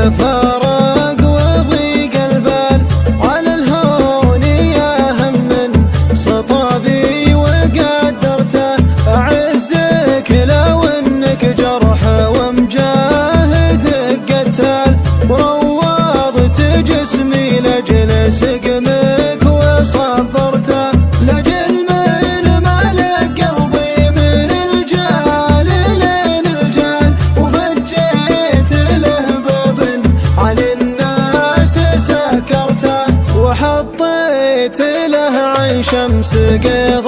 الفرق وضيق البال، على الهون يا هم من سطابي وقدرته، أعزك لو انك جرح ومجاهد قتال، وروضت جسمي لجل سقمك وصبرته، لجل من مالك قلبي من الجال لين الجال، وفجيت له باب عن الناس سكرته، وحطيت له عن شمس قيض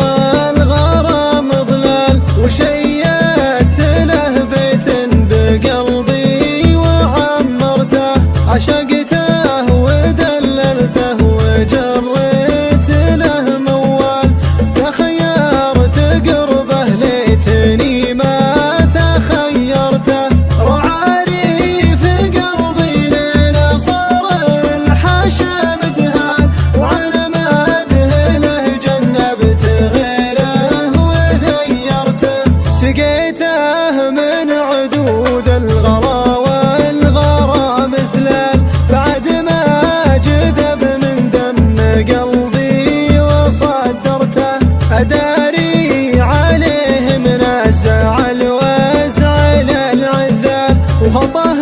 الغرام ظلال، وشيدت له بيت بقلبي وعمرته، عشقته ودللته وجريت له موال، تخيرت قربه ليتني ما تخيرته، رعاري في قلبي ليله صار الحشم دهان، وعن ماده له جنبت غيره وذيرته، سقيته من عدود الغلا والغرام سلال، بعد ما جذب من دم قلبي وصدرته، أداري عليه من الزعل وازعل العذاب، وخطه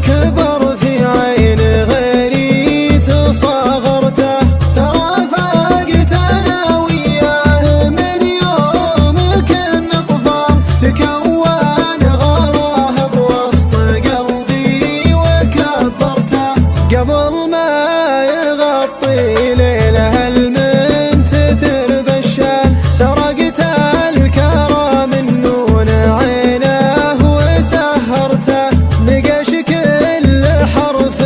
كبر في عين غيري تصغرته، ترافقت انا وياه من يوم كنا طفال، تكون غراه بوسط قلبي وكبرته، قبل ما يغطي ليله المنتثر بالشال، سرقت الكرى من نون عينه وسهرته، نقش كل حرف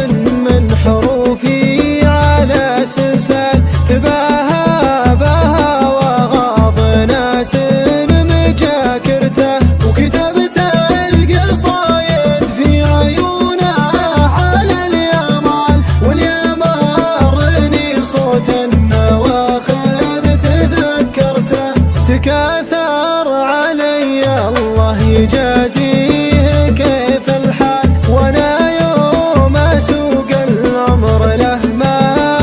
من حروفي على سلسال، تباهى بها وغاض ناس مجاكرته، وكتبت القصايد في عيونه على اليمال، واليمارني صوت النواخذ تذكرته، تكاثر علي الله يجازيه كيف الحال، وانا يوم اسوق العمر له ما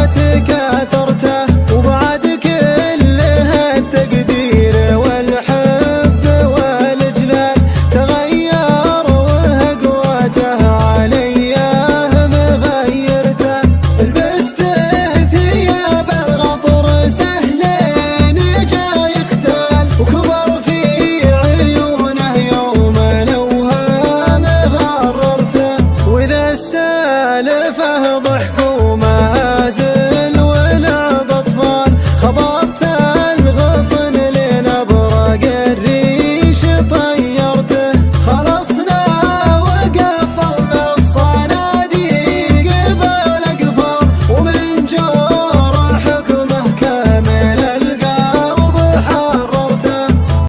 تكاثرته، وبعد كل هالتقدير والحب والاجلال، تغير وهقوته علي مغيرته، لبسته ثياب الغطر سهلين جاي يختال، وكبر في عيونه يوم الاوهام غررته، واذا السالفه ضحكوا